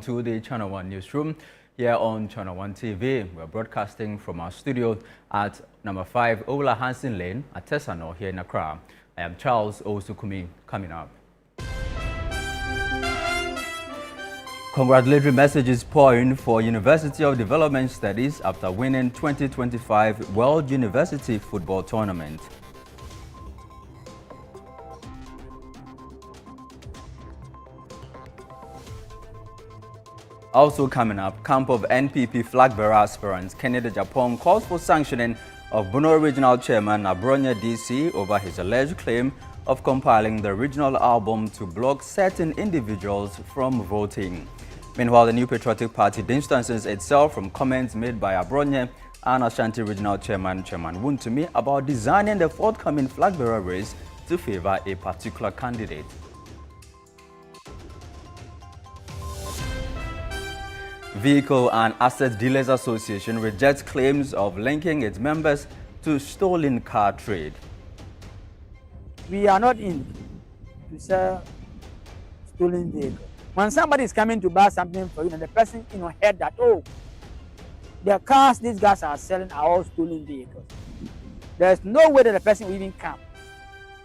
To the Channel 1 Newsroom here on Channel 1 TV. We're broadcasting from our studio at number 5 Ola Hansen Lane at Tesano here in Accra. I am Charles Osukumi. Coming up. Congratulatory messages pouring for University of Development Studies after winning 2025 World University Football Tournament. Also coming up, camp of NPP flag bearer aspirants Canada Japan calls for sanctioning of Bono Regional Chairman Abronya DC over his alleged claim of compiling the regional album to block certain individuals from voting. Meanwhile, the New Patriotic Party distances itself from comments made by Abronya and Ashanti Regional Chairman Wuntumi about designing the forthcoming flag bearer race to favor a particular candidate. Vehicle and Asset Dealers Association rejects claims of linking its members to stolen car trade. We are not in to sell stolen vehicles. When somebody is coming to buy something for you, and the person heard that, oh, the cars these guys are selling are all stolen vehicles. There's no way that the person will even come.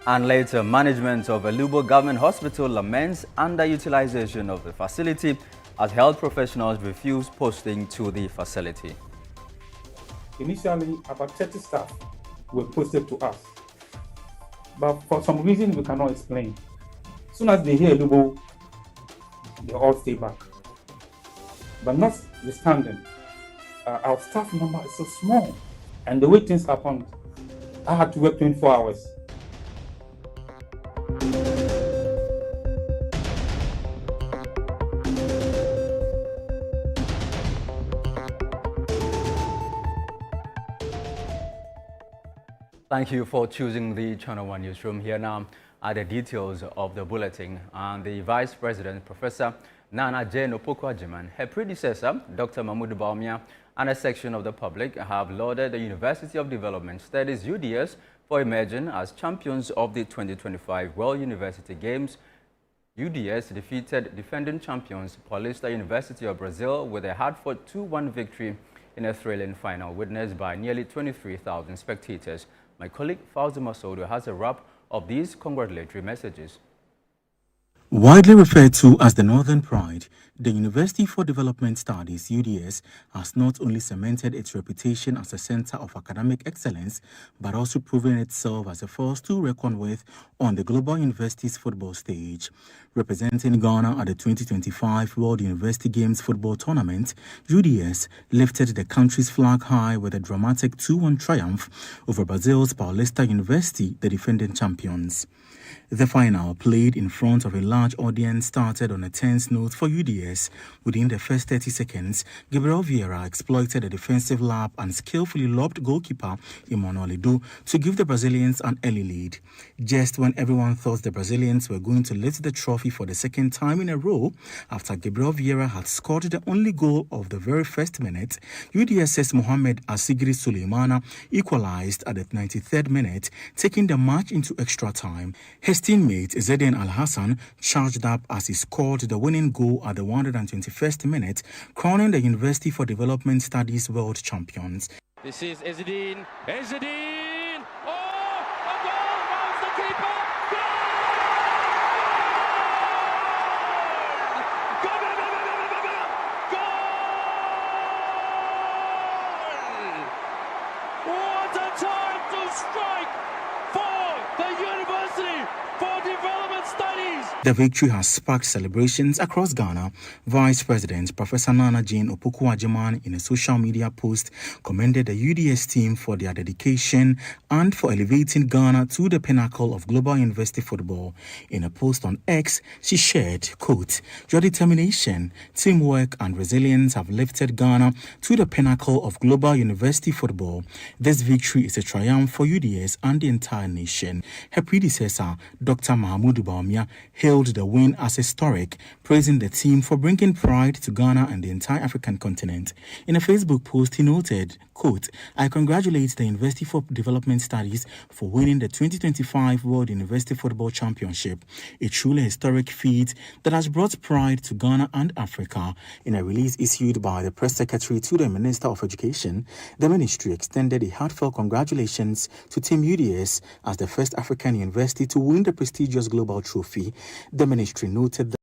And later, management of Elubo Government Hospital laments underutilization of the facility as health professionals refuse posting to the facility. Initially, about 30 staff were posted to us, but for some reason we cannot explain. As soon as they hear Elubo, they all stay back. But notwithstanding, our staff number is so small, and the way things happened, I had to work 24 hours. Thank you for choosing the Channel 1 Newsroom. Here now are the details of the bulletin. And the Vice President, Professor Nana Jane Opoku-Agyeman, her predecessor, Dr. Mahmoud Bawumia, and a section of the public have lauded the University of Development Studies, UDS, for emerging as champions of the 2025 World University Games. UDS defeated defending champions Paulista University of Brazil with a hard-fought 2-1 victory in a thrilling final witnessed by nearly 23,000 spectators. My colleague Fauzi Masodo has a wrap of these congratulatory messages. Widely referred to as the Northern Pride, the University for Development Studies, UDS, has not only cemented its reputation as a center of academic excellence, but also proven itself as a force to reckon with on the global university's football stage. Representing Ghana at the 2025 World University Games football tournament, UDS lifted the country's flag high with a dramatic 2-1 triumph over Brazil's Paulista University, the defending champions. The final, played in front of a large audience, started on a tense note for UDS. Within the first 30 seconds, Gabriel Vieira exploited a defensive lap and skillfully lobbed goalkeeper Emmanuel Edu to give the Brazilians an early lead. Just when everyone thought the Brazilians were going to lift the trophy for the second time in a row, after Gabriel Vieira had scored the only goal of the very first minute, UDS's Mohamed Asigri Suleimana equalized at the 93rd minute, taking the match into extra time. His teammate Zedin Al-Hassan charged up as he scored the winning goal at the 121st minute, crowning the University for Development Studies world champions. This is Ezzedine. Ezzedine! Oh! A goal! Rounds the keeper! Goal! Goal! Goal! Goal! What a time to strike for the University for Development Studies! The victory has sparked celebrations across Ghana. Vice President Professor Nana Jane Opoku-Agyeman, in a social media post, commended the UDS team for their dedication and for elevating Ghana to the pinnacle of global university football. In a post on X, she shared, quote, "Your determination, teamwork and resilience have lifted Ghana to the pinnacle of global university football. This victory is a triumph for UDS and the entire nation." Her predecessor, Dr. Mahmoud Bawumia, hailed hailed the win as historic, praising the team for bringing pride to Ghana and the entire African continent. In a Facebook post, he noted, quote, "I congratulate the University for Development Studies for winning the 2025 World University Football Championship, a truly historic feat that has brought pride to Ghana and Africa." In a release issued by the Press Secretary to the Minister of Education, the ministry extended a heartfelt congratulations to Team UDS as the first African university to win the prestigious global trophy. The ministry noted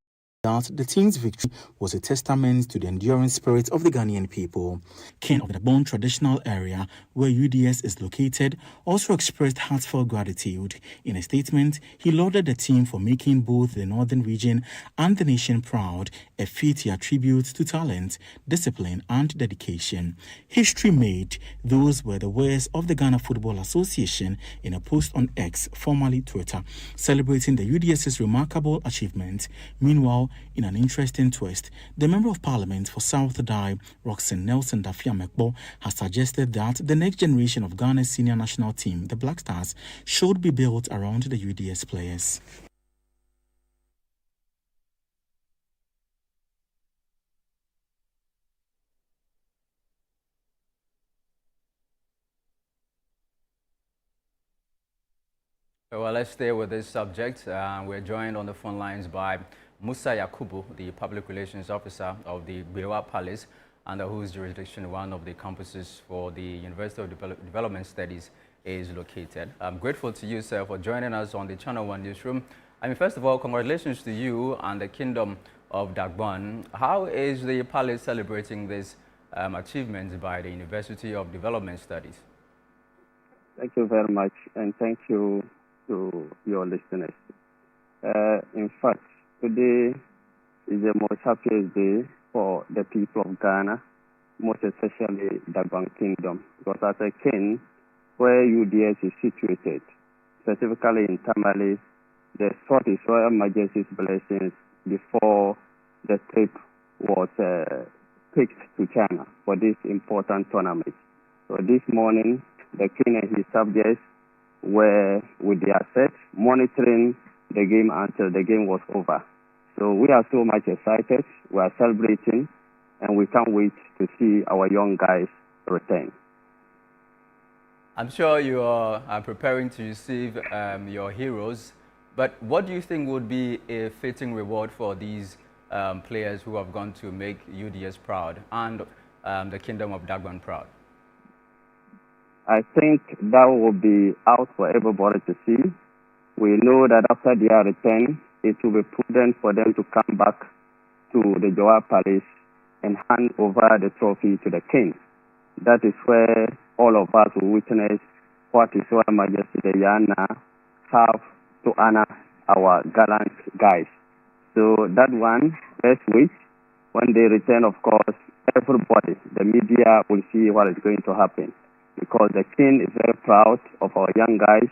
that the team's victory was a testament to the enduring spirit of the Ghanaian people. King of the Bon traditional area where UDS is located also expressed heartfelt gratitude. In a statement, he lauded the team for making both the northern region and the nation proud, a feat he attributes to talent, discipline, and dedication. History made, those were the words of the Ghana Football Association in a post on X, formerly Twitter, celebrating the UDS's remarkable achievement. Meanwhile, in an interesting twist, the Member of Parliament for South Dai, Roxanne Nelson Dafia-Mekbo, has suggested that the next generation of Ghana's senior national team, the Black Stars, should be built around the UDS players. Well, let's stay with this subject. We're joined on the phone lines by Musa Yakubu, the Public Relations Officer of the Bewa Palace, under whose jurisdiction one of the campuses for the University of Development Studies is located. I'm grateful to you, sir, for joining us on the Channel 1 Newsroom. I mean, first of all, congratulations to you and the Kingdom of Dagbon. How is the palace celebrating this achievement by the University of Development Studies? Thank you very much, and thank you to your listeners. In fact, today is the most happiest day for the people of Ghana, most especially Dagbon Kingdom, because as a king, where UDS is situated, specifically in Tamale, they sought His Royal Majesty's blessings before the trip was picked to China for this important tournament. So this morning, the king and his subjects were with their sets, monitoring the game until the game was over. So we are so much excited, we are celebrating, and we can't wait to see our young guys return. I'm sure you are preparing to receive your heroes, but what do you think would be a fitting reward for these players who have gone to make UDS proud and the Kingdom of Dagbon proud? I think that will be out for everybody to see. We know that after their return, it will be prudent for them to come back to the Joa Palace and hand over the trophy to the king. That is where all of us will witness what His Royal Majesty the Yana have to honor our gallant guys. So that one, let's wait. When they return, of course, everybody, the media will see what is going to happen, because the king is very proud of our young guys,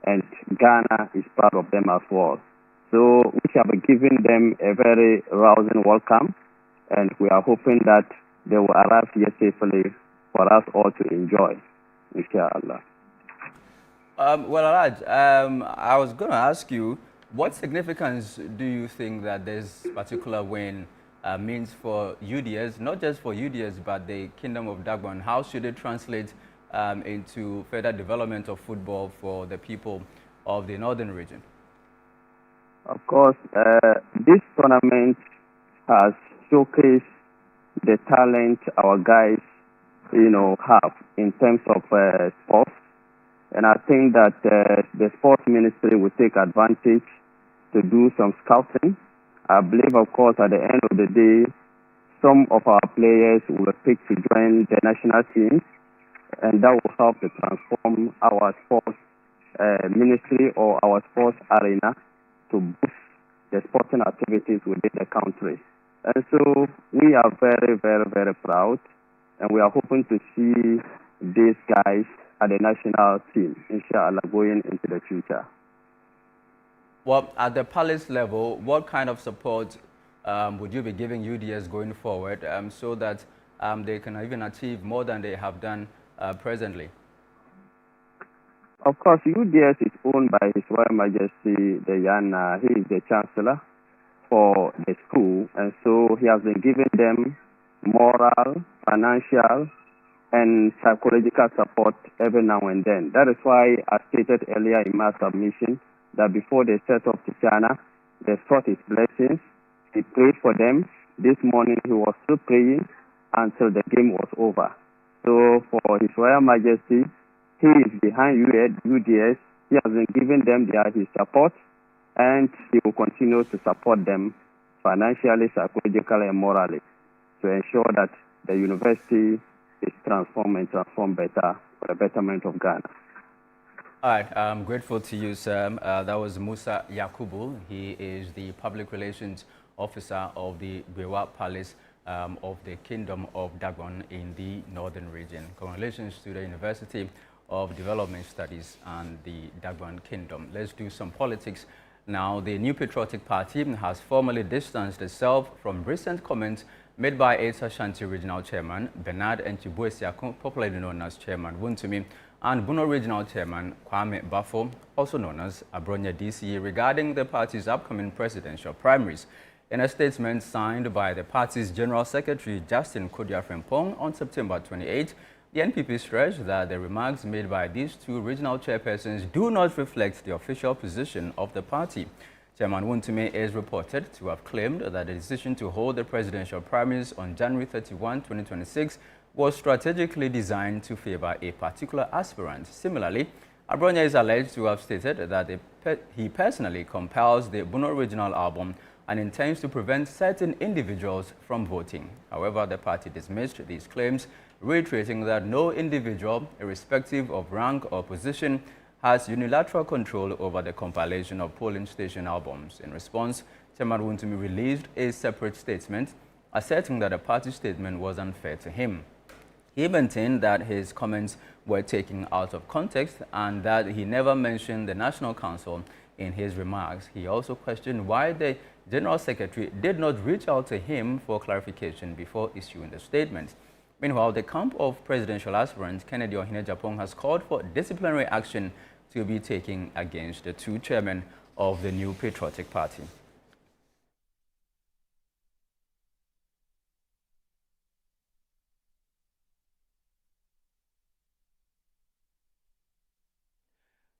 and Ghana is proud of them as well. So we have given them a very rousing welcome, and we are hoping that they will arrive here safely for us all to enjoy, inshallah. Well, Alaj, I was going to ask you, what significance do you think that this particular win means for UDS, not just for UDS, but the Kingdom of Dagbon? How should it translate into further development of football for the people of the northern region? Of course, this tournament has showcased the talent our guys, have in terms of sports. And I think that the sports ministry will take advantage to do some scouting. I believe, of course, at the end of the day, some of our players will be picked to join the national team, and that will help to transform our sports ministry or our sports arena to boost the sporting activities within the country. And so we are very, very, very proud, and we are hoping to see these guys at the national team, inshallah, going into the future. Well, at the palace level, what kind of support would you be giving UDS going forward so that they can even achieve more than they have done presently? Of course, UDS is owned by His Royal Majesty the Yana. He is the Chancellor for the school, and so he has been giving them moral, financial, and psychological support every now and then. That is why I stated earlier in my submission that before they set off to China, they sought his blessings. He prayed for them. This morning he was still praying until the game was over. So for His Royal Majesty, he is behind UDS. He has been giving them his support, and he will continue to support them financially, psychologically, and morally to ensure that the university is transformed better for the betterment of Ghana. All right, I'm grateful to you, sir. That was Musa Yakubu. He is the Public Relations Officer of the Bewa Palace of the Kingdom of Dagon in the Northern Region. Congratulations to the University of Development Studies and the Dagon Kingdom. Let's do some politics. Now, the New Patriotic Party has formally distanced itself from recent comments made by its Ashanti Regional Chairman, Bernard Enchibuesiako, popularly known as Chairman Wuntumi, and Bono Regional Chairman, Kwame Bafo, also known as Abronya DCE, regarding the party's upcoming presidential primaries. In a statement signed by the party's General Secretary, Justin Kodia-Frimpong, on September 28, the NPP stressed that the remarks made by these two regional chairpersons do not reflect the official position of the party. Chairman Wuntumi is reported to have claimed that the decision to hold the presidential primaries on January 31, 2026 was strategically designed to favor a particular aspirant. Similarly, Abronya is alleged to have stated that he personally compels the Bono Regional album and intends to prevent certain individuals from voting. However, the party dismissed these claims, reiterating that no individual, irrespective of rank or position, has unilateral control over the compilation of polling station albums. In response, Chairman Wuntumi released a separate statement asserting that the party statement was unfair to him. He maintained that his comments were taken out of context and that he never mentioned the National Council in his remarks. He also questioned why the General Secretary did not reach out to him for clarification before issuing the statement. Meanwhile, the camp of presidential aspirant Kennedy Ohene-Japong has called for disciplinary action to be taken against the two chairmen of the New Patriotic Party.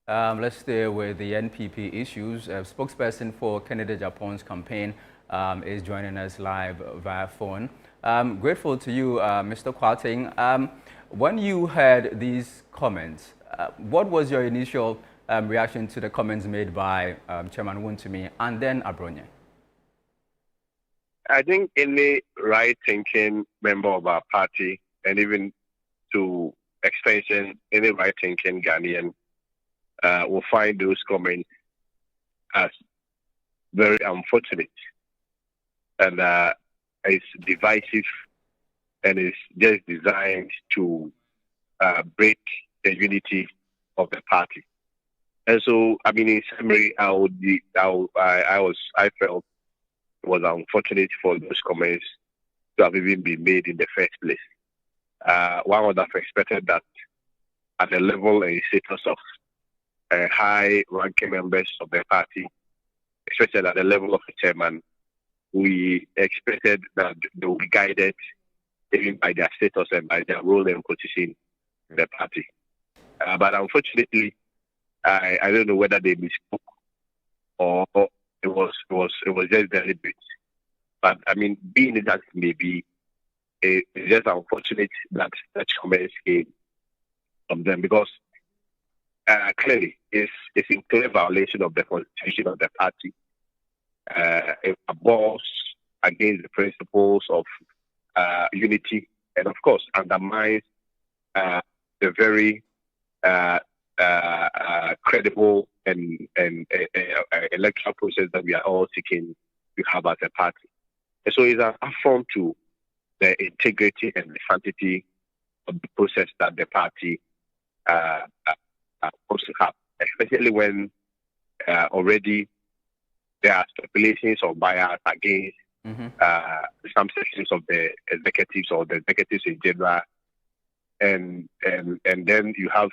Let's stay with the NPP issues. A spokesperson for Kennedy Japong's campaign is joining us live via phone. Grateful to you, Mr. Kwarteng. When you heard these comments, what was your initial reaction to the comments made by Chairman Wuntumi and then Abronya? I think any right-thinking member of our party, and even to extension, any right-thinking Ghanaian, will find those comments as very unfortunate, and it's divisive, and it's just designed to break the unity of the party. And so, I mean, in summary, I felt it was unfortunate for those comments to have even been made in the first place. One would have expected that at the level and status of high-ranking members of the party, especially at the level of the chairman, we expected that they will be guided even by their status and by their role and position in the party. But unfortunately, I don't know whether they misspoke or it was just deliberate. But I mean, being it as it may be, it's just unfortunate that such comments came from them, because clearly it's in clear violation of the constitution of the party. It abhors against the principles of unity, and of course undermines the very credible and electoral process that we are all seeking to have as a party. And so it's an affront to the integrity and the sanctity of the process that the party supposed to have, especially when already there are speculations of bias against some sections of the executives or the executives in general, and then you have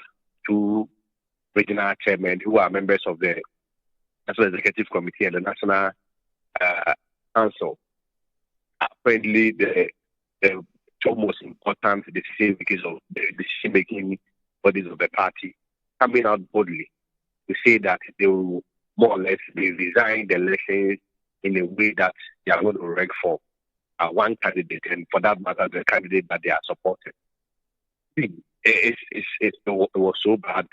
two regional chairmen who are members of the National Executive Committee and the National Council. Apparently, the two most important decision-making bodies of the party coming out boldly to say that they will more or less be resigning the elections in a way that they are going to rank for one candidate, and for that matter, the candidate that they are supporting. It was so bad,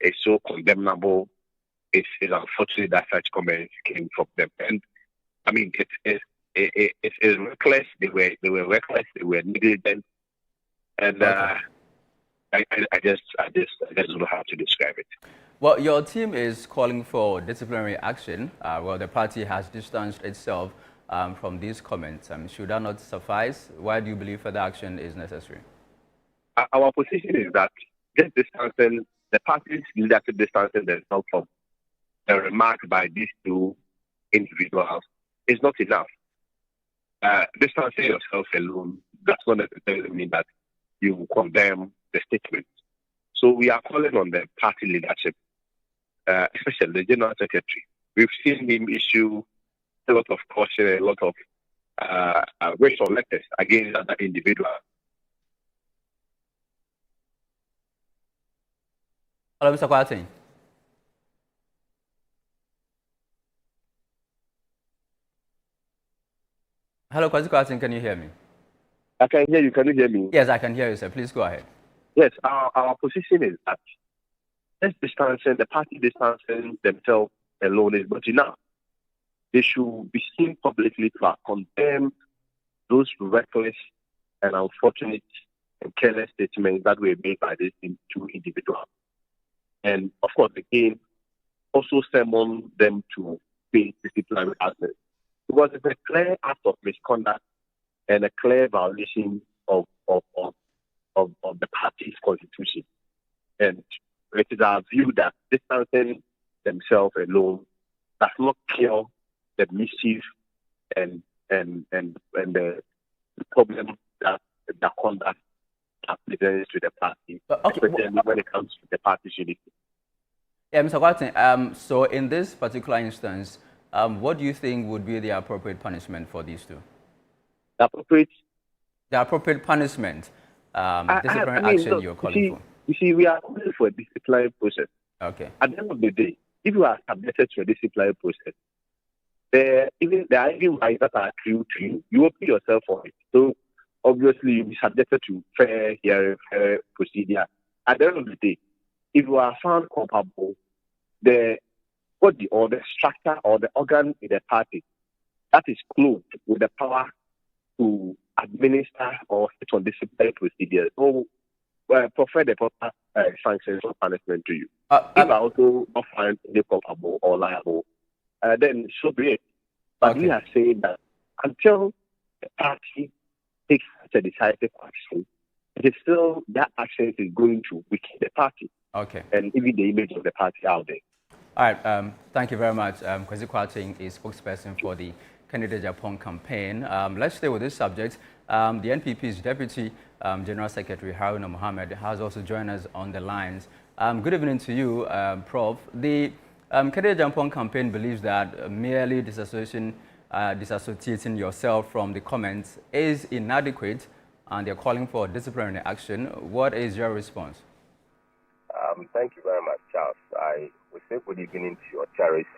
it's so condemnable. It's unfortunate that such comments came from them, and I mean it's reckless. They were reckless. They were negligent, and okay. I just don't know how to describe it. Well, your team is calling for disciplinary action. Well, the party has distanced itself from these comments. Should that not suffice? Why do you believe further action is necessary? Our position is that just distancing, the party's leadership distancing themselves from the remark by these two individuals is not enough. Distancing yourself alone does not necessarily mean that you condemn the statement. So we are calling on the party leadership, especially the General Secretary. We've seen him issue a lot of caution, a lot of racial letters against other individuals. Hello, Mr. Kwatin. Hello, Kwatin, can you hear me? I can hear you. Can you hear me? Yes, I can hear you, sir. Please go ahead. Yes, our position is that just distancing, the party distancing themselves alone is not enough. They should be seen publicly to condemn those reckless and unfortunate and careless statements that were made by these two individuals. And of course, again, also summon them to face disciplinary action. Because it's a clear act of misconduct and a clear violation of the party's constitution. And it is our view that distancing themselves alone does not cure the mischief and the problem that the conduct presents to the party, especially when it comes to the party's unity. Yeah, Mr. Kwatin, so in this particular instance, what do you think would be the appropriate punishment for these two? The appropriate punishment, disciplinary action you're calling for. You see, we are calling for a disciplinary process. Okay. At the end of the day, if you are subjected to a disciplinary process, there are even rights that are accrued to you. You open yourself for it. So obviously you'll be subjected to fair hearing, fair procedure. At the end of the day, if you are found culpable, the body or the structure or the organ in the party that is clothed with the power to administer or sit on disciplinary procedures will prefer the proper sanctions or punishment to you. If I also not find any culpable or liable, then so be it. But we are saying that until the party takes such a decisive action, it is still that action is going to weaken the party. Okay. And even the image of the party out there. All right. Thank you very much. Kwesi Kwating is spokesperson for the Candidate Japan campaign. Let's stay with this subject. The NPP's Deputy General Secretary Haruna Mohammed has also joined us on the lines. Good evening to you, Prof. The Candidate Japan campaign believes that merely disassociating yourself from the comments is inadequate, and they're calling for disciplinary action. What is your response? Thank you very much, Charles. I will say good evening to your cherished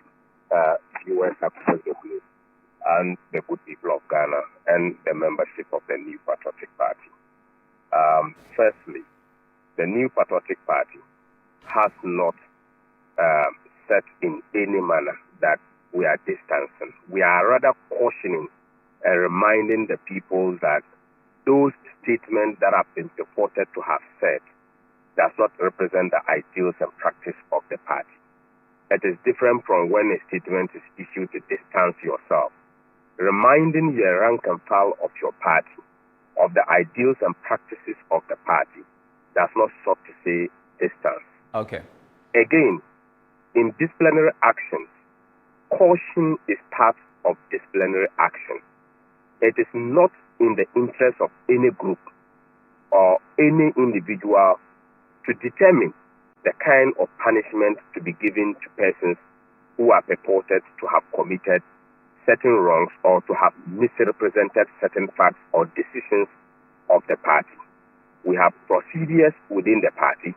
viewers across the globe and the good people of Ghana and the membership of the New Patriotic Party. Firstly, the New Patriotic Party has not said in any manner that we are distancing. We are rather cautioning and reminding the people that those statements that have been reported to have said does not represent the ideals and practice of the party. It is different from when a statement is issued to distance yourself. Reminding your rank and file of your party of the ideals and practices of the party does not stop to say distance. Okay. Again, in disciplinary actions, caution is part of disciplinary action. It is not in the interest of any group or any individual to determine the kind of punishment to be given to persons who are purported to have committed certain wrongs or to have misrepresented certain facts or decisions of the party. We have procedures within the party,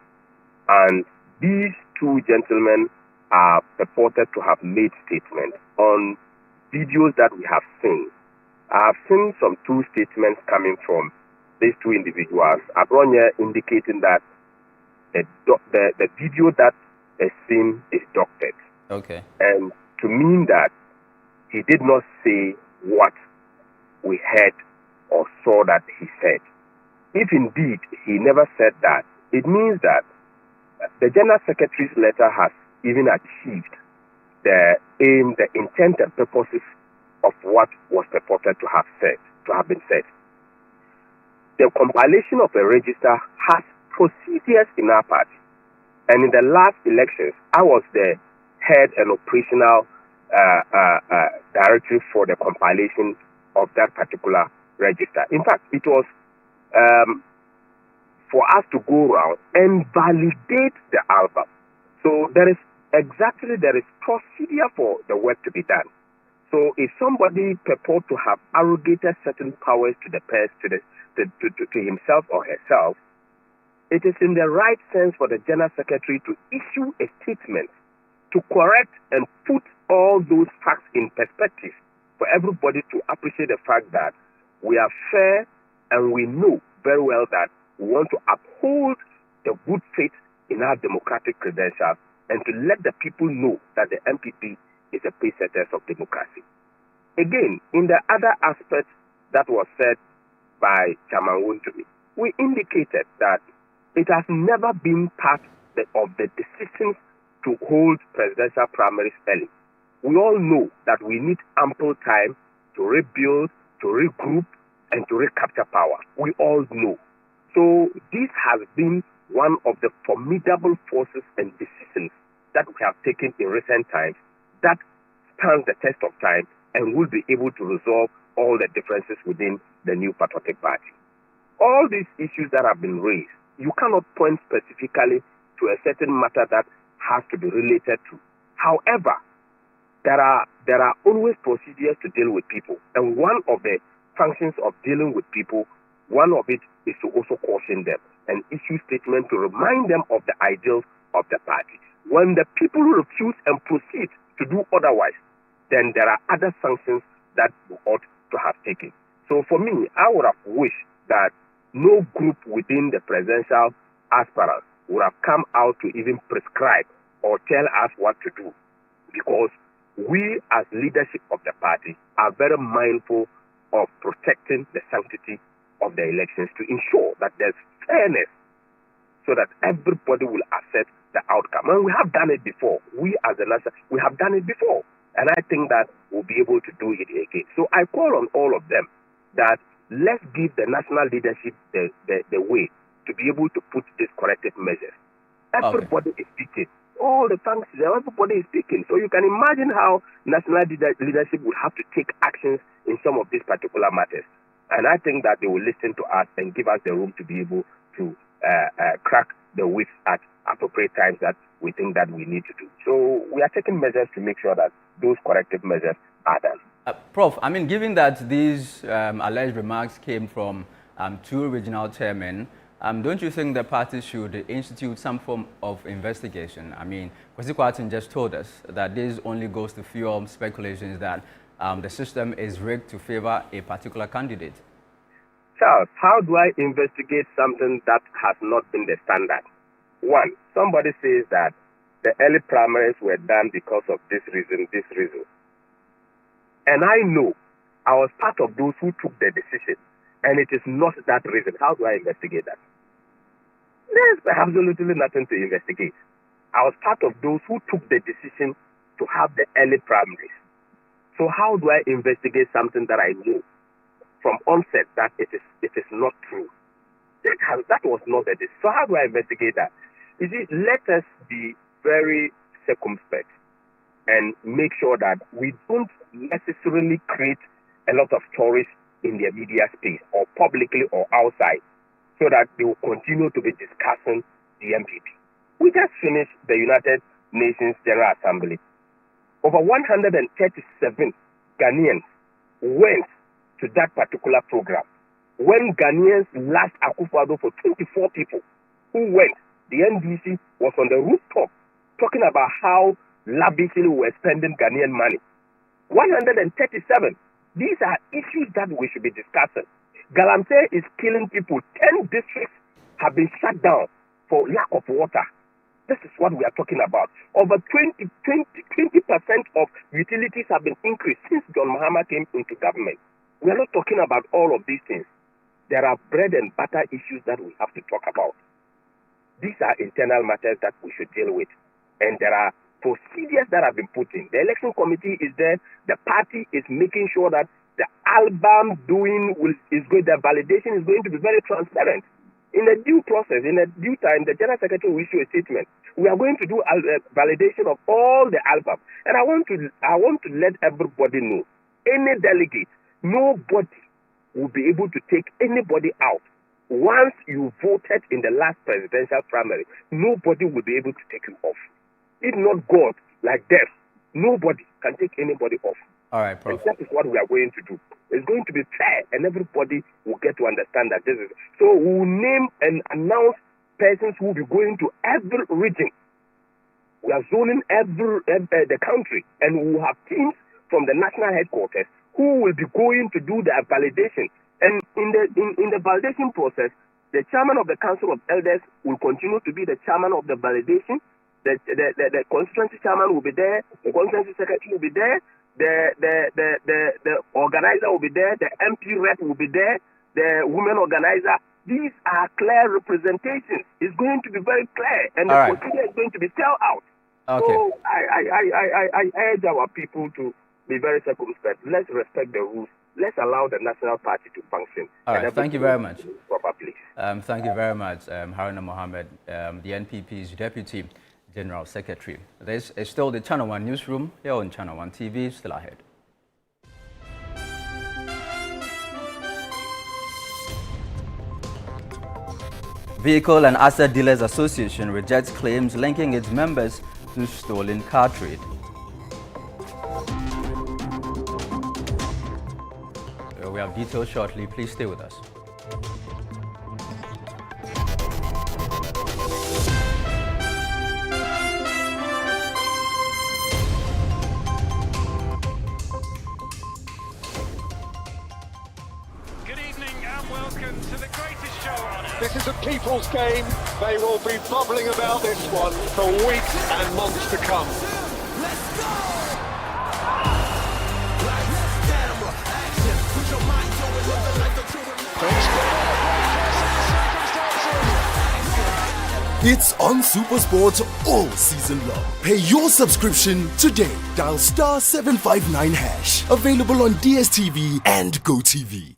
and these two gentlemen are purported to have made statements on videos that we have seen. I have seen some two statements coming from these two individuals. Abronya indicating that the video that is seen is doctored. Okay. And to mean that he did not say what we heard or saw that he said. If indeed he never said that, it means that the General Secretary's letter has even achieved the aim, the intent and purposes of what was purported to have been said. The compilation of a register has procedures in our party. And in the last elections, I was the head and operational directory for the compilation of that particular register. In fact, it was for us to go around and validate the album. So there is procedure for the work to be done. So if somebody purport to have arrogated certain powers to the press, to himself or herself, it is in the right sense for the General Secretary to issue a statement to correct and put all those facts in perspective for everybody to appreciate the fact that we are fair and we know very well that we want to uphold the good faith in our democratic credentials and to let the people know that the MPP is a pacesetter of democracy. Again, in the other aspect that was said by Chairman Wontumi, we indicated that it has never been part of the decisions to hold presidential primaries early. We all know that we need ample time to rebuild, to regroup, and to recapture power. We all know. So this has been one of the formidable forces and decisions that we have taken in recent times that stands the test of time and will be able to resolve all the differences within the new patriotic party. All these issues that have been raised, you cannot point specifically to a certain matter that has to be related to. However, there are always procedures to deal with people, and one of the functions of dealing with people, one of it is to also caution them and issue statements to remind them of the ideals of the party. When the people refuse and proceed to do otherwise, then there are other sanctions that we ought to have taken. So for me, I would have wished that no group within the presidential aspirants would have come out to even prescribe or tell us what to do, because we as leadership of the party are very mindful of protecting the sanctity of the elections to ensure that there's fairness so that everybody will accept the outcome. And we have done it before. We as a nation, we have done it before. And I think that we'll be able to do it again. So I call on all of them that let's give the national leadership the way to be able to put these corrective measures. Everybody is speaking. All the functions, everybody is speaking. So you can imagine how national leadership would have to take actions in some of these particular matters. And I think that they will listen to us and give us the room to be able to crack the whips at appropriate times that we think that we need to do. So we are taking measures to make sure that those corrective measures are done. Prof, I mean, given that these alleged remarks came from two regional chairmen, don't you think the party should institute some form of investigation? I mean, Kwesi Kwarteng just told us that this only goes to fuel speculations that the system is rigged to favor a particular candidate. Charles, how do I investigate something that has not been the standard? One, somebody says that the early primaries were done because of this reason. And I know I was part of those who took the decision, and it is not that reason. How do I investigate that? There's absolutely nothing to investigate. I was part of those who took the decision to have the early primaries. So how do I investigate something that I know from onset that it is not true? That was not the decision. So how do I investigate that? You see, let us be very circumspect and make sure that we don't necessarily create a lot of stories in the media space or publicly or outside so that they will continue to be discussing the MPP. We just finished the United Nations General Assembly. Over 137 Ghanaians went to that particular program. When Ghanaians last Akufo-Addo for 24 people who went, the NDC was on the rooftop talking about how lavishly we were spending Ghanaian money. 137. These are issues that we should be discussing. Galamsey is killing people. 10 districts have been shut down for lack of water. This is what we are talking about. Over 20% of utilities have been increased since John Mahama came into government. We are not talking about all of these things. There are bread and butter issues that we have to talk about. These are internal matters that we should deal with. And there are procedures that have been put in. The election committee is there. The party is making sure that the album is good. The validation is going to be very transparent. In a due process, in a due time, the General Secretary will issue a statement. We are going to do a validation of all the albums. And I want to let everybody know, any delegate, nobody will be able to take anybody out. Once you voted in the last presidential primary, nobody will be able to take you off. If not God, like death, nobody can take anybody off. All right, Prof. And that is what we are going to do. It's going to be fair, and everybody will get to understand that this is. So we will name and announce persons who will be going to every region. We are zoning the country, and we will have teams from the national headquarters who will be going to do the validation. And in the validation process, the chairman of the Council of Elders will continue to be the chairman of the validation. The constituency chairman will be there. The constituency secretary will be there. The organizer will be there. The MP rep will be there. The women organizer. These are clear representations. It's going to be very clear, and the procedure is going to be spelled out. Okay. So I urge our people to be very circumspect. Let's respect the rules. Let's allow the national party to function. All right. Thank you very much. Proper place. Thank you very much, Haruna Mohammed, the NPP's Deputy General Secretary. This is still the Channel 1 Newsroom here on Channel 1 TV. Still ahead. Vehicle and Asset Dealers Association rejects claims linking its members to stolen car trade. We have details shortly. Please stay with us. Good evening and welcome to the greatest show on earth. This is a people's game. They will be bubbling about this one for weeks and months to come. Let's go! It's on SuperSport all season long. Pay your subscription today. Dial *759#. Available on DSTV and GoTV.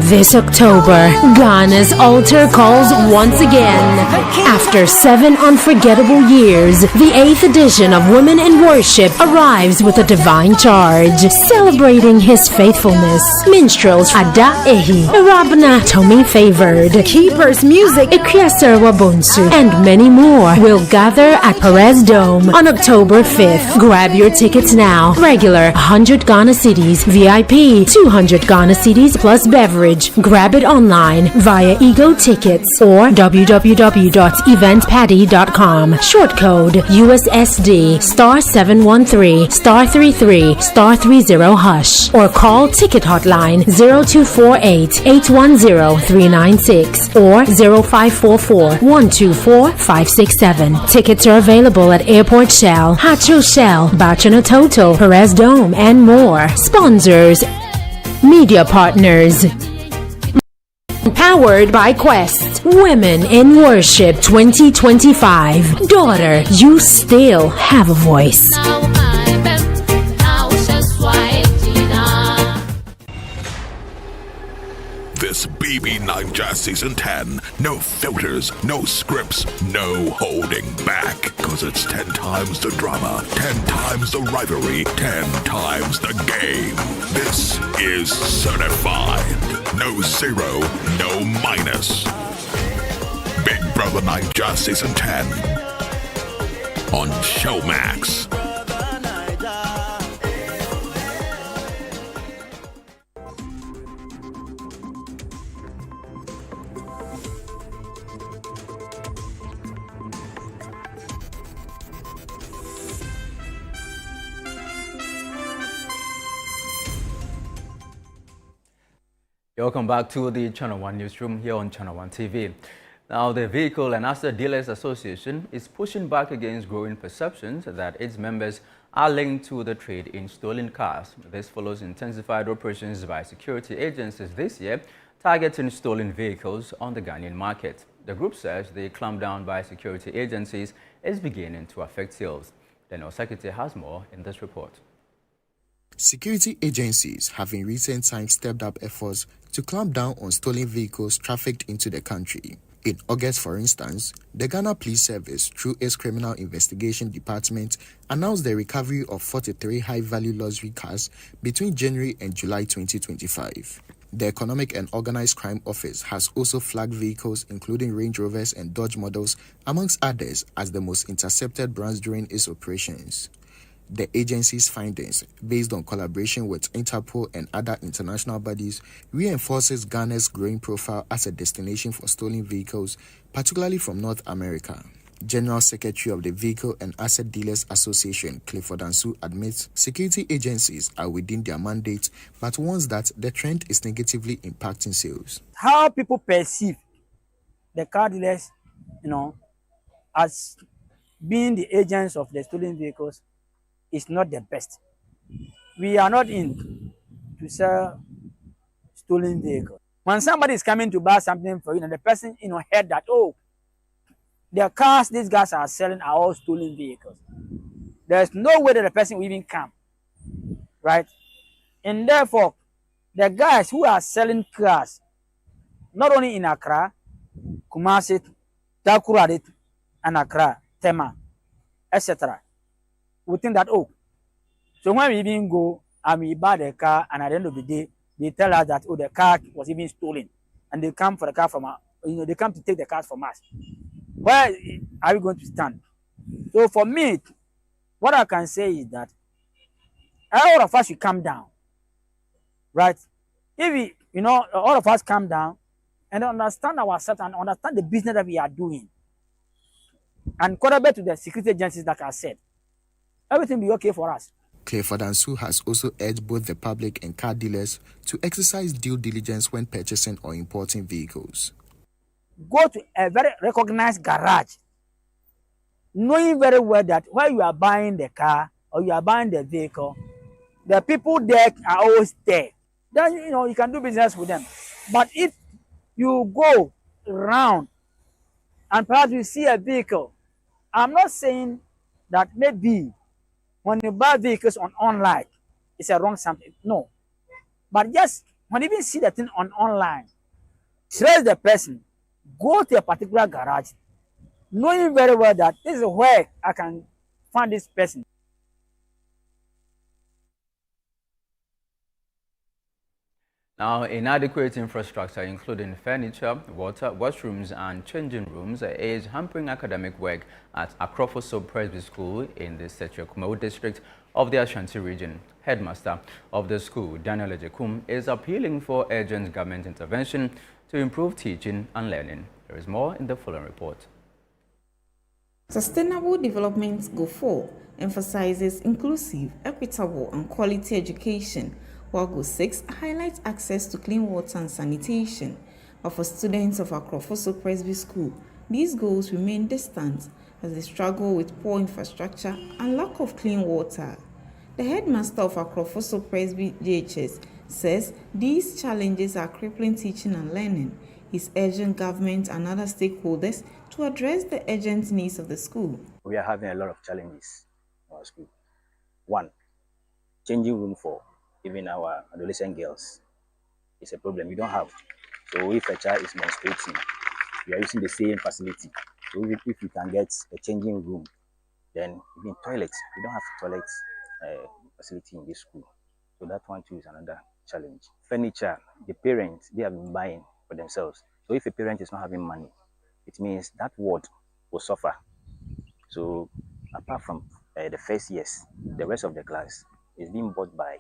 This October, Ghana's altar calls once again. After 7 unforgettable years, the 8th edition of Women in Worship arrives with a divine charge. Celebrating his faithfulness, minstrels Ada Ehi, Rabna Tomi Favored, Keepers Music Ekiaser Wabonsu, and many more will gather at Perez Dome on October 5th. Grab your tickets now. Regular 100 Ghana cedis, VIP 200 Ghana cedis plus beverage. Grab it online via Ego Tickets or www.eventpaddy.com. Short code USSD *713 *33 *30# or call Ticket Hotline 0248 810 396 or 0544 124 567. Tickets are available at Airport Shell, Hatcho Shell, Bachana Toto, Perez Dome, and more. Sponsors, media partners. Powered by Quest. Women in Worship 2025. Daughter, you still have a voice. This BB9 Jazz Season 10. No filters, no scripts, no holding back. Cause it's 10 times the drama, 10 times the rivalry, 10 times the game. This is certified. No zero, no minus. Big Brother Ninja Season 10 on Showmax. Welcome back to the Channel 1 Newsroom here on Channel 1 TV. Now, the Vehicle and Asset Dealers Association is pushing back against growing perceptions that its members are linked to the trade in stolen cars. This follows intensified operations by security agencies this year targeting stolen vehicles on the Ghanaian market. The group says the clampdown by security agencies is beginning to affect sales. Daniel Secretary has more in this report. Security agencies have in recent times stepped up efforts to clamp down on stolen vehicles trafficked into the country. In August, for instance, the Ghana Police Service, through its Criminal Investigation Department, announced the recovery of 43 high-value luxury cars between January and July 2025. The Economic and Organized Crime Office has also flagged vehicles including Range Rovers and Dodge models, amongst others, as the most intercepted brands during its operations. The agency's findings, based on collaboration with Interpol and other international bodies, reinforces Ghana's growing profile as a destination for stolen vehicles, particularly from North America. General Secretary of the Vehicle and Asset Dealers Association, Clifford Ansu, admits security agencies are within their mandate, but warns that the trend is negatively impacting sales. How people perceive the car dealers, as being the agents of the stolen vehicles is not the best. We are not in to sell stolen vehicles. When somebody is coming to buy something for you, and the person heard that, oh, the cars these guys are selling are all stolen vehicles, there's no way that the person will even come, right? And therefore, the guys who are selling cars, not only in Accra, Kumasi, Takoradi, and Accra, Tema, etc., we think that, oh, so when we even go and we buy the car, and at the end of the day, they tell us that, oh, the car was even stolen, and they come for the car from us, they come to take the cars from us. Where are we going to stand? So for me, what I can say is that all of us should calm down, right? If we, all of us calm down and understand ourselves and understand the business that we are doing, and collaborate to the security agencies that I said, everything will be okay for us. Clifford Ansu has also urged both the public and car dealers to exercise due diligence when purchasing or importing vehicles. Go to a very recognized garage, knowing very well that while you are buying the car or you are buying the vehicle, the people there are always there. Then, you can do business with them. But if you go around and perhaps you see a vehicle, I'm not saying that maybe when you buy vehicles online, it's a wrong something. No. But just when you even see the thing online, trace the person, go to a particular garage, knowing very well that this is where I can find this person. Now, inadequate infrastructure, including furniture, water, washrooms, and changing rooms, is hampering academic work at Akrofoso Presby School in the Setrekumo district of the Ashanti region. Headmaster of the school, Daniel Ejekum, is appealing for urgent government intervention to improve teaching and learning. There is more in the following report. Sustainable Development Goal 4 emphasizes inclusive, equitable, and quality education, while Goal 6 highlights access to clean water and sanitation. But for students of Akrofoso Presby School, these goals remain distant as they struggle with poor infrastructure and lack of clean water. The headmaster of Akrofoso Presby JHS says these challenges are crippling teaching and learning. He's urging government and other stakeholders to address the urgent needs of the school. We are having a lot of challenges in our school. One, changing room for even our adolescent girls is a problem. We don't have. So if a child is menstruating, we are using the same facility. So if we can get a changing room, then even toilets, we don't have toilet facility in this school. So that one too is another challenge. Furniture, the parents, they have been buying for themselves. So if a parent is not having money, it means that ward will suffer. So apart from the first years, the rest of the class is being bought by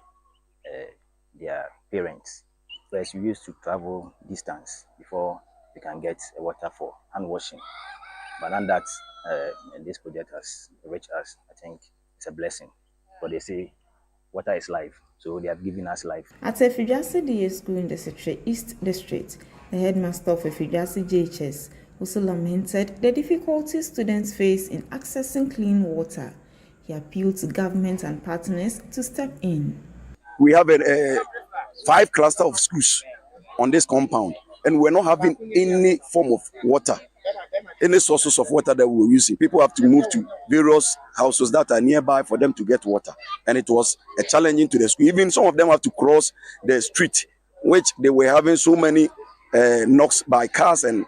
their parents. First, we used to travel distance before we can get water for hand washing. But now that this project has reached us, I think it's a blessing. But they say water is life, so they have given us life. At Efidjasi DA School in the Setre East District, the headmaster of Efidjasi JHS also lamented the difficulties students face in accessing clean water. He appealed to government and partners to step in. We have 5 clusters of schools on this compound, and we're not having any form of water, any sources of water that we're using. People have to move to various houses that are nearby for them to get water, and it was a challenging to the school. Even some of them have to cross the street, which they were having so many knocks by cars and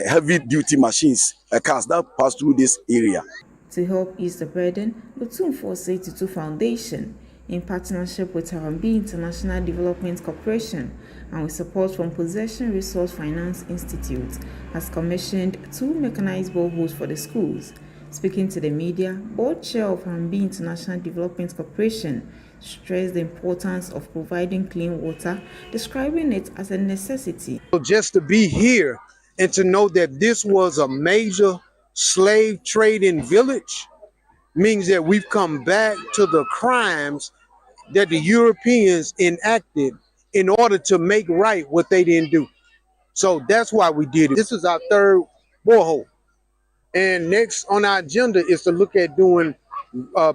heavy duty machines, cars that pass through this area. To help ease the burden, the 2482 Foundation, in partnership with Harambee International Development Corporation and with support from Possession Resource Finance Institute, has commissioned 2 mechanized boreholes for the schools. Speaking to the media, board chair of Harambee International Development Corporation stressed the importance of providing clean water, describing it as a necessity. Just to be here and to know that this was a major slave trading village means that we've come back to the crimes that the Europeans enacted in order to make right what they didn't do. So that's why we did it. This is our 3rd borehole. And next on our agenda is to look at doing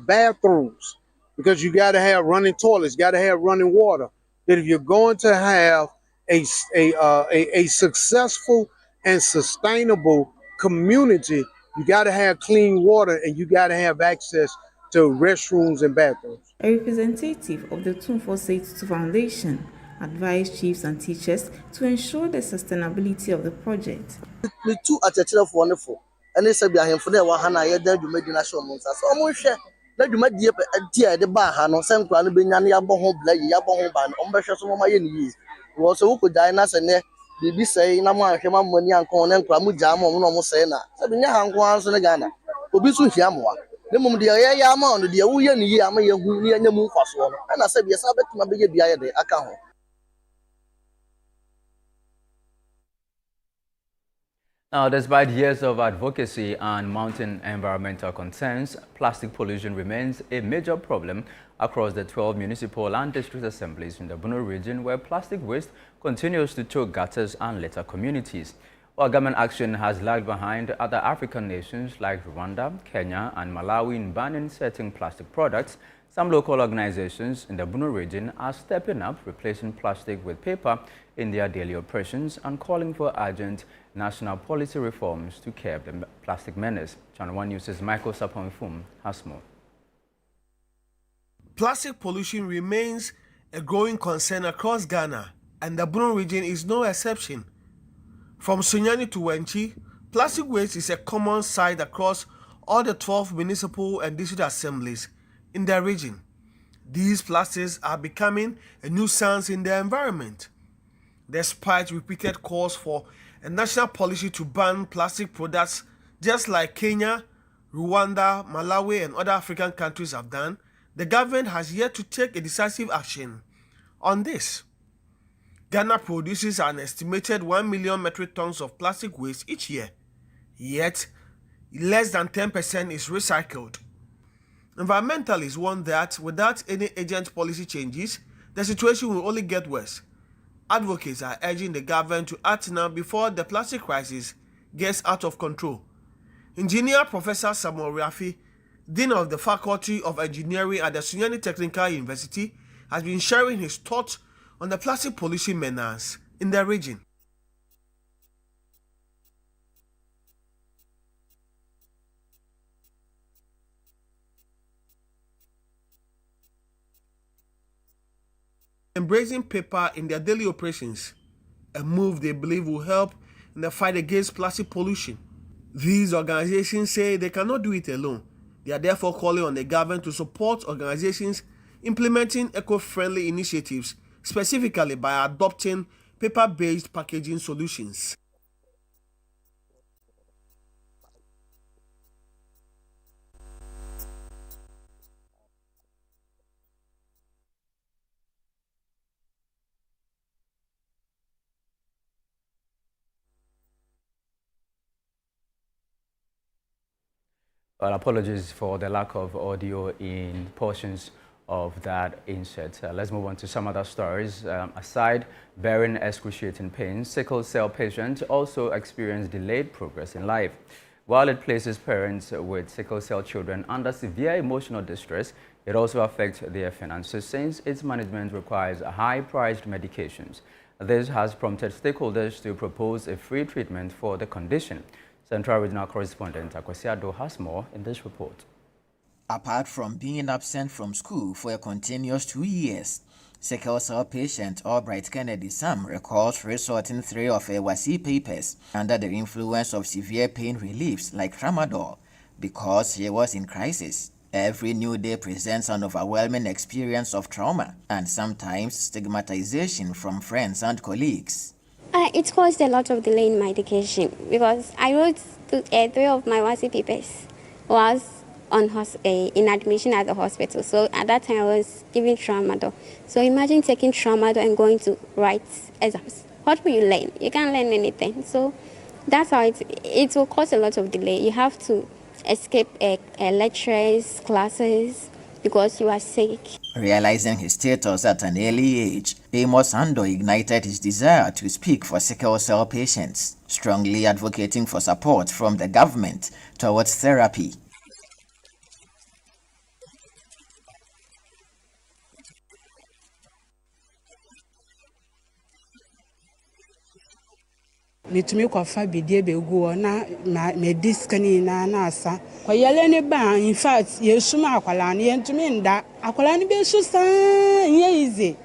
bathrooms, because you got to have running toilets, got to have running water. That if you're going to have a successful and sustainable community, you got to have clean water and you got to have access to restrooms and bathrooms. A representative of the 2482 Foundation advised chiefs and teachers to ensure the sustainability of the project. The 2 are wonderful. And they said, "I am for the 100 years, you made the national months." So I'm sure that you might be a the bar, no sense to be any above home, Yabon ban, some of my years. We also could diners and they say, Nama, Hema, money, and corn and Pramujam, or no more saying that. So the Yanquans and the Ghana. Obisu Hiamwa. The moment the Yama, the Uyan Yama, who near the moon for one. And I said, yes, I bet my baby behind the account. Now, despite years of advocacy and mounting environmental concerns, plastic pollution remains a major problem across the 12 municipal and district assemblies in the Bono region, where plastic waste continues to choke gutters and litter communities. While government action has lagged behind other African nations like Rwanda, Kenya, and Malawi in banning certain plastic products, some local organizations in the Bono region are stepping up, replacing plastic with paper in their daily operations and calling for urgent national policy reforms to curb the plastic menace. Channel 1 News' Michael Sapon-Fum has more. Plastic pollution remains a growing concern across Ghana, and the Bono region is no exception. From Sunyani to Wenchi, plastic waste is a common sight across all the 12 municipal and district assemblies in the region. These plastics are becoming a nuisance in the environment. Despite repeated calls for a national policy to ban plastic products, just like Kenya, Rwanda, Malawi, and other African countries have done, the government has yet to take a decisive action on this. Ghana produces an estimated 1 million metric tons of plastic waste each year, yet less than 10% is recycled. Environmentalists warn that without any urgent policy changes, the situation will only get worse. Advocates are urging the government to act now before the plastic crisis gets out of control. Engineer Professor Samuel Rafi, Dean of the Faculty of Engineering at the Sunyani Technical University, has been sharing his thoughts on the plastic pollution menace in the region. Embracing paper in their daily operations, a move they believe will help in the fight against plastic pollution. These organizations say they cannot do it alone. They are therefore calling on the government to support organizations implementing eco-friendly initiatives, specifically by adopting paper-based packaging solutions. Well, apologies for the lack of audio in portions of that insert. Let's move on to some other stories. Aside bearing excruciating pain, sickle cell patients also experience delayed progress in life. While it places parents with sickle cell children under severe emotional distress, it also affects their finances since its management requires high-priced medications. This has prompted stakeholders to propose a free treatment for the condition. Central Regional Correspondent Akwasiado has more in this report. Apart from being absent from school for a continuous 2 years, sickle cell patient Albright Kennedy Sam recalls resorting 3 of her WASI papers under the influence of severe pain reliefs like tramadol because he was in crisis. Every new day presents an overwhelming experience of trauma and sometimes stigmatization from friends and colleagues. It caused a lot of delay in my education because I wrote 3 of my WASI papers was in admission at the hospital. So at that time I was giving tramadol. So imagine taking tramadol and going to write exams. What will you learn? You can't learn anything. So that's how it will cause a lot of delay. You have to escape lectures, classes because you are sick. Realizing his status at an early age, Amos Ando ignited his desire to speak for sickle cell patients, strongly advocating for support from the government towards therapy. Mitumi kwafa bidie begu na me diskani na asa kwayele ne ba in fact yesuma akwala ne yentumi nda akwala ne be so san easy.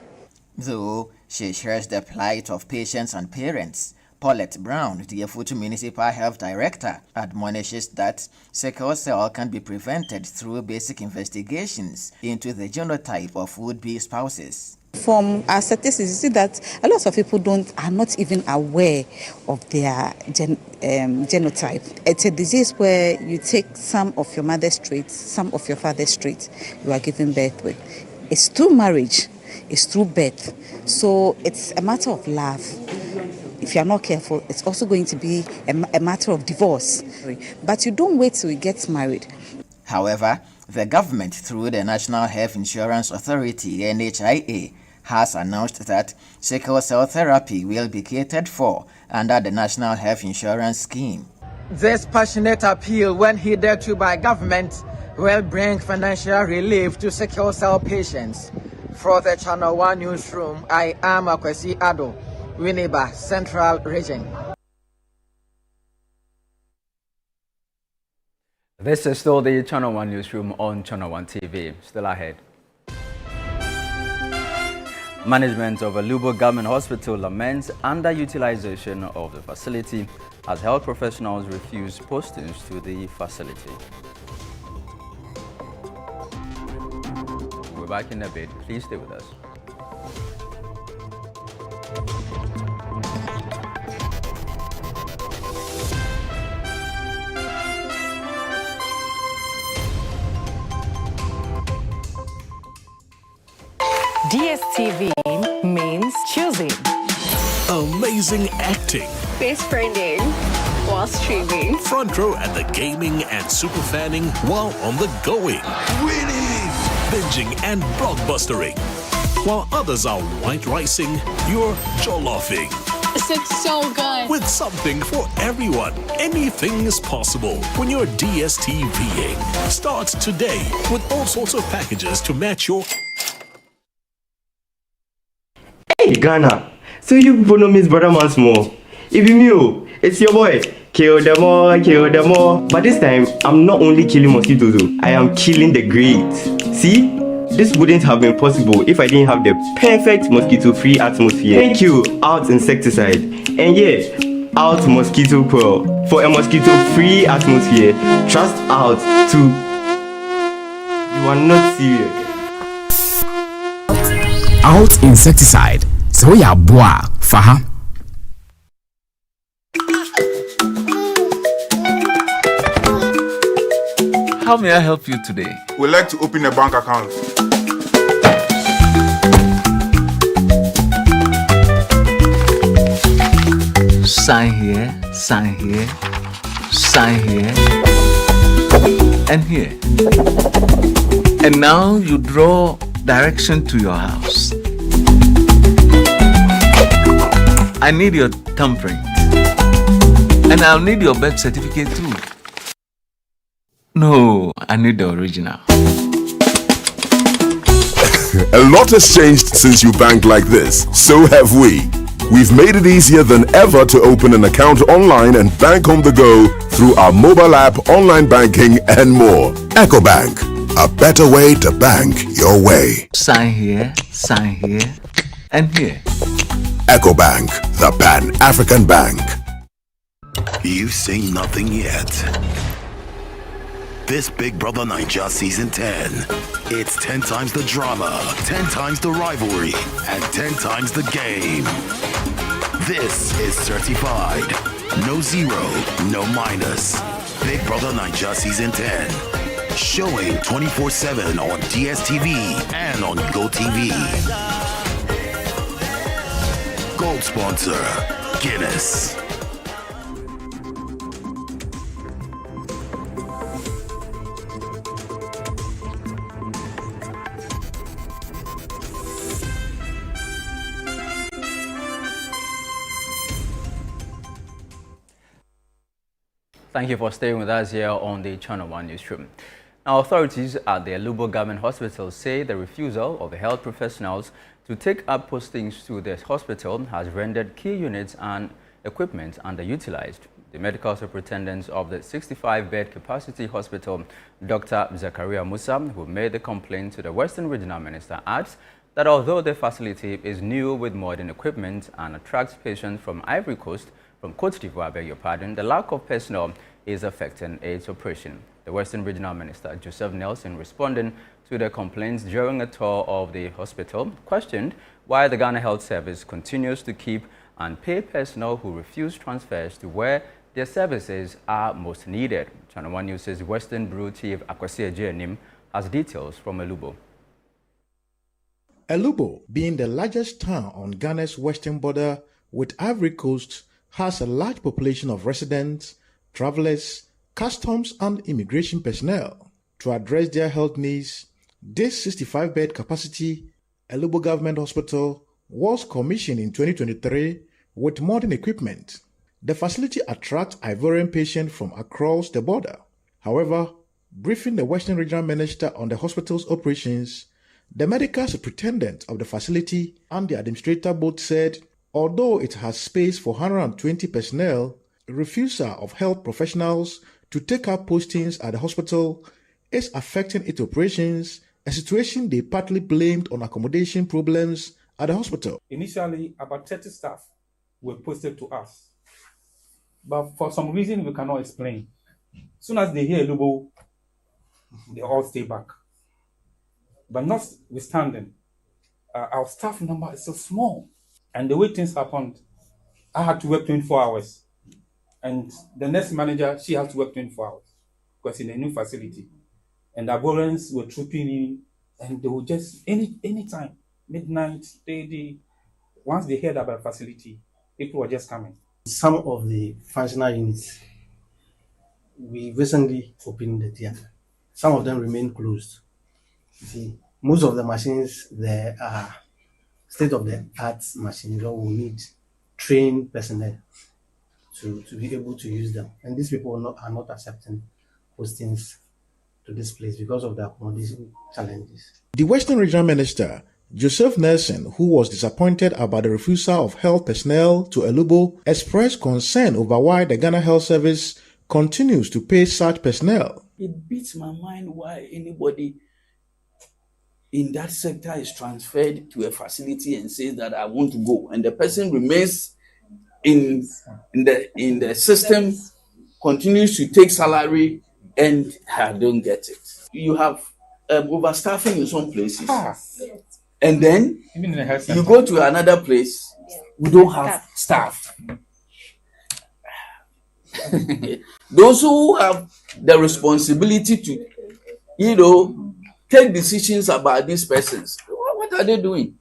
Though she shares the plight of patients and parents, Paulette Brown, the Efutu Municipal Health Director, admonishes that sickle cell can be prevented through basic investigations into the genotype of would-be spouses. From our statistics, you see that a lot of people are not even aware of their genotype. It's a disease where you take some of your mother's traits, some of your father's traits you are giving birth with. It's through marriage, it's through birth. So it's a matter of love. If you are not careful, it's also going to be a matter of divorce. But you don't wait till you get married. However, the government, through the National Health Insurance Authority, NHIA, has announced that sickle cell therapy will be catered for under the National Health Insurance Scheme. This passionate appeal, when heeded to by government, will bring financial relief to sickle cell patients. For the Channel 1 Newsroom, I am Akwasiado, Winneba, Central Region. This is still the Channel 1 Newsroom on Channel 1 TV. Still ahead. Management of Elubo Government Hospital laments underutilization of the facility as health professionals refuse postings to the facility. We're back in a bit. Please stay with us. DSTV means choosing. Amazing acting. Face friending while streaming. Front row at the gaming and super fanning while on the going. Winning! Binging and blockbustering. While others are white ricing, you're jolloffing. This looks so good. With something for everyone. Anything is possible when you're DSTVing. Start today with all sorts of packages to match your... Hey Ghana, so you people know Miss Brother once more. If you knew, it's your boy. Kill them all, kill them all. But this time, I'm not only killing mosquitoes, I am killing the grades. See? This wouldn't have been possible if I didn't have the perfect mosquito-free atmosphere. Thank you, Out Insecticide. And yeah, Out Mosquito Coil. For a mosquito-free atmosphere, trust Out to... You are not serious. Out Insecticide. So ya boa faha. How may I help you today? We'd like to open a bank account. Sign here, sign here, sign here. and here. And now you draw direction to your house. I need your thumbprint. And I'll need your birth certificate too. No, I need the original. A lot has changed since you banked like this. So have we. We've made it easier than ever to open an account online and bank on the go through our mobile app, online banking, and more. EcoBank, a better way to bank your way. Sign here, and here. EcoBank, the Pan-African Bank. You've seen nothing yet. This Big Brother Naija Season 10. It's 10 times the drama, 10 times the rivalry, and 10 times the game. This is certified. No zero, no minus. Big Brother Naija Season 10. Showing 24/7 on DSTV and on GoTV. Gold sponsor, Guinness. Thank you for staying with us here on the Channel 1 Newsroom. Now, authorities at the Elubo Government Hospital say the refusal of the health professionals to take up postings to the hospital has rendered key units and equipment underutilized. The medical superintendent of the 65-bed capacity hospital, Dr. Zakaria Musa, who made the complaint to the Western Regional Minister, adds that although the facility is new with modern equipment and attracts patients from Ivory Coast, from Côte d'Ivoire, beg your pardon, the lack of personnel is affecting its operation. The Western Regional Minister, Joseph Nelson, responding to the complaints during a tour of the hospital, questioned why the Ghana Health Service continues to keep and pay personnel who refuse transfers to where their services are most needed. Channel 1 News' Western Bureau Chief Akwasi Ejeanim has details from Elubo. Elubo, being the largest town on Ghana's western border with Ivory Coast, has a large population of residents, travelers, customs and immigration personnel. To address their health needs, this 65-bed capacity Elubo Government Hospital was commissioned in 2023 with modern equipment. The facility attracts Ivorian patients from across the border. However, briefing the Western Regional Minister on the hospital's operations, the medical superintendent of the facility and the administrator both said although it has space for 120 personnel, refusal of health professionals to take up postings at the hospital is affecting its operations, a situation they partly blamed on accommodation problems at the hospital. Initially, about 30 staff were posted to us, but for some reason we cannot explain. As soon as they hear Elubo, they all stay back. But notwithstanding, our staff number is so small. And the way things happened, I had to work 24 hours. And the next manager, she had to work 24 hours because in a new facility. And the Ivorians were trooping in, and they would just, anytime, midnight, once they heard about the facility, people were just coming. Some of the functional units, we recently opened the theater. Some of them remain closed. You see, most of the machines there are state-of-the-art machines that will need trained personnel to be able to use them. And these people are not accepting postings to this place because of the accommodation challenges. The Western Regional Minister, Joseph Nelson, who was disappointed about the refusal of health personnel to Elubo, expressed concern over why the Ghana Health Service continues to pay such personnel. It beats my mind why anybody in that sector is transferred to a facility and says that I want to go, and the person remains in the system, continues to take salary, and I don't get it. You have overstaffing in some places, and then you go to another place, we don't have staff. Those who have the responsibility to, take decisions about these persons, what are they doing?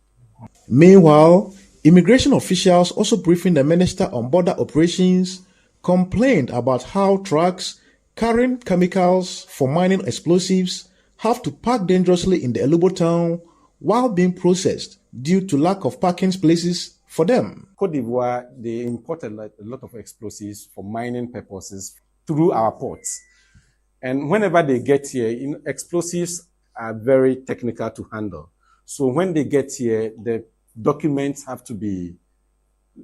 Meanwhile, immigration officials also briefing the minister on border operations complained about how trucks carrying chemicals for mining explosives have to park dangerously in the Elubo town while being processed due to lack of parking places for them. Côte d'Ivoire, they import a lot of explosives for mining purposes through our ports. And whenever they get here, explosives are very technical to handle. So when they get here, the documents have to be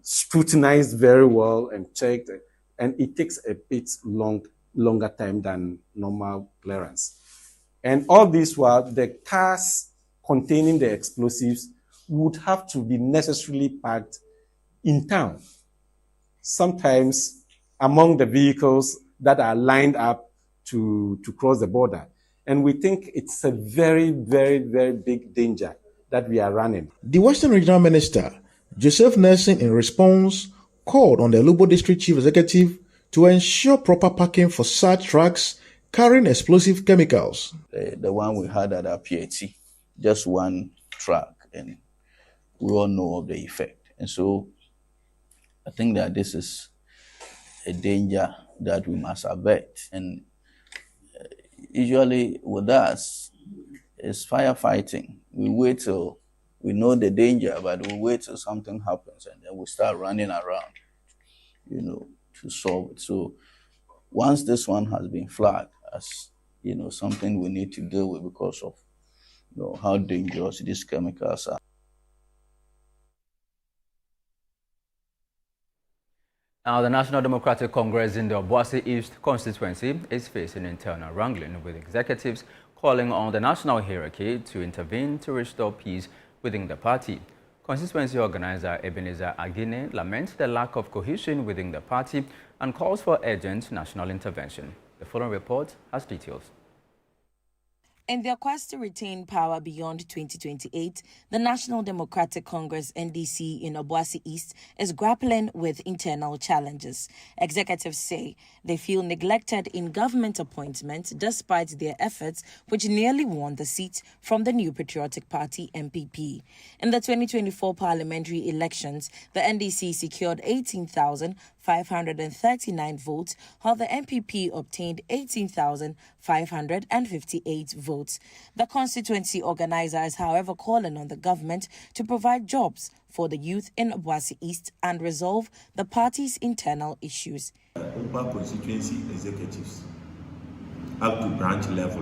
scrutinized very well and checked, and it takes a bit longer time than normal clearance. And all this while the cars containing the explosives would have to be necessarily parked in town, sometimes among the vehicles that are lined up to cross the border. And we think it's a very, very, very big danger that we are running. The Western Regional Minister, Joseph Nelson, in response, called on the Elubo District Chief Executive to ensure proper parking for such trucks carrying explosive chemicals. The one we had at our PAT, just one truck, and we all know of the effect. And so I think that this is a danger that we must avert. And usually with us, it's firefighting. We wait till we know the danger, but we wait till something happens and then we start running around, to solve it. So once this one has been flagged as, something we need to deal with because of, how dangerous these chemicals are. Now, the National Democratic Congress in the Obuasi East constituency is facing internal wrangling, with executives calling on the national hierarchy to intervene to restore peace within the party. Constituency organizer Ebenezer Agine laments the lack of cohesion within the party and calls for urgent national intervention. The following report has details. In their quest to retain power beyond 2028, the National Democratic Congress NDC in Obuasi East is grappling with internal challenges. Executives say they feel neglected in government appointments despite their efforts, which nearly won the seat from the New Patriotic Party NPP. In the 2024 parliamentary elections, the NDC secured 18,539 votes, while the NPP obtained 18,558 votes. The constituency organizer is, however, calling on the government to provide jobs for the youth in Obuasi East and resolve the party's internal issues. Oba constituency executives up to branch level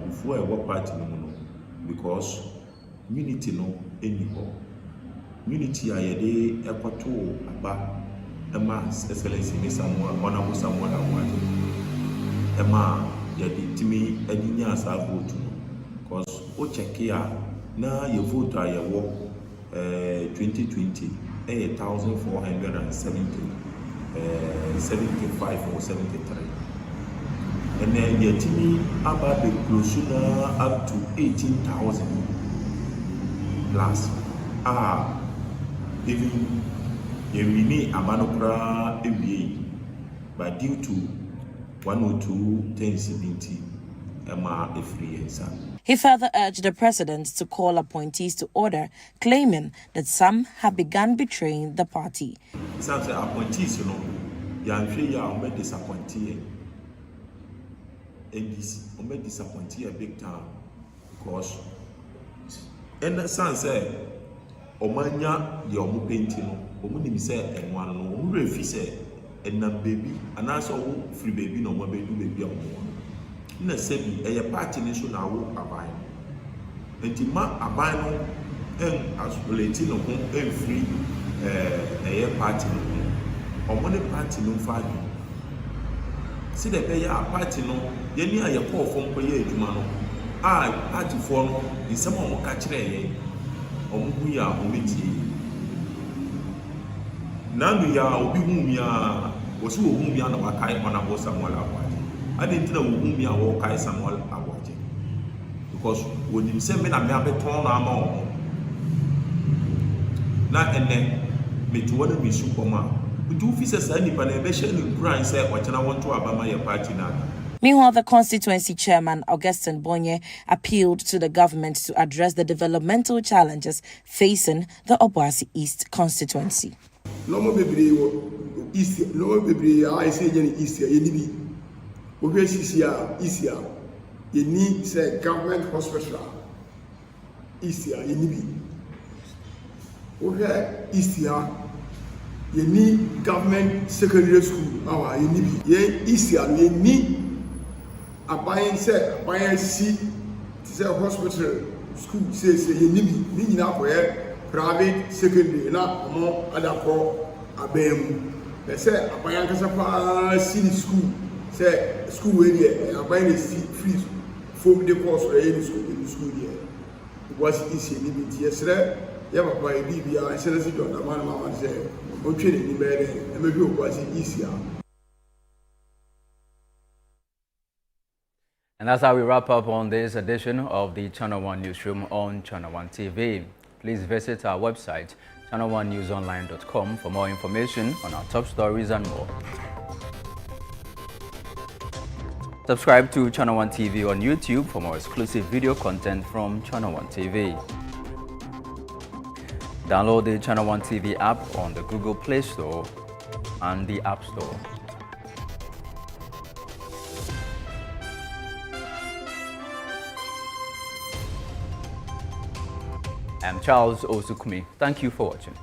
before a work party because unity no anymore. Unity ayede ekwato aba ema excellency ni someone honorable someone award ema yadi timi adinya asa vote because o check here na your vote aye work 2020 1,475 or 73 and then yetimi about the close up to 18,000 plus even we need amanopra MBA, but due to 102/1070 a free answer. He further urged the president to call appointees to order, claiming that some have begun betraying the party. Some say appointees, you disappointed. NDC, disappointed a big time because, and the son said, Omanya, the Omu painting, Omuni said, and one no refi said, and na baby, and also free baby, no more baby or more. Na sebi a party nation now abide. And Tima abide and as relating of home and free a party or money party no fadi. See the pay a party no, Yeni a call from Paye Jumano. Party for no is someone catch a Omuya Omiti. Nanuya Obi Mumia was who Mumia no Wakai on a Bosamola. I didn't know whom we are walking somewhere about it. Because when you say me, I'm a beton amount. Not and then, me to want to be superman. We do officers any panelation in grind say what I want to about my party now. Meanwhile, the constituency chairman, Augustin Bonye, appealed to the government to address the developmental challenges facing the Obuasi East constituency. No more baby, East, no more baby, I say East, wohwɛ sisia isia yɛni sɛ government hospital isia yɛni bi wohwɛ isia yɛni government secondary school awa yɛni bi yɛn isia no yɛni aban sɛ aban si sɛ hospital school sɛ yɛni bi ne nyinaa kɔyɛ private secondary na ɔmo adakɔ aban mu sɛ aban ankasa paa si ne school sɛ school wei deɛ aban na si free fom de course ɛyɛ ne school deɛ wasi isi ni bi tie srɛ yɛ papa yɛ bi bia ɛsɛ sɛ dɔn dama no mama sɛ ɔtwe ne ni bɛyɛ dɛ ɛmɛhwɛ wasi isi a. And that's how we wrap up on this edition of the Channel One Newsroom on Channel One TV. Please visit our website, channel1newsonline.com, for more information on our top stories and more. Subscribe to Channel One TV on YouTube for more exclusive video content from Channel One TV. Download the Channel One TV app on the Google Play Store and the App Store. I'm Charles Osukumi. Thank you for watching.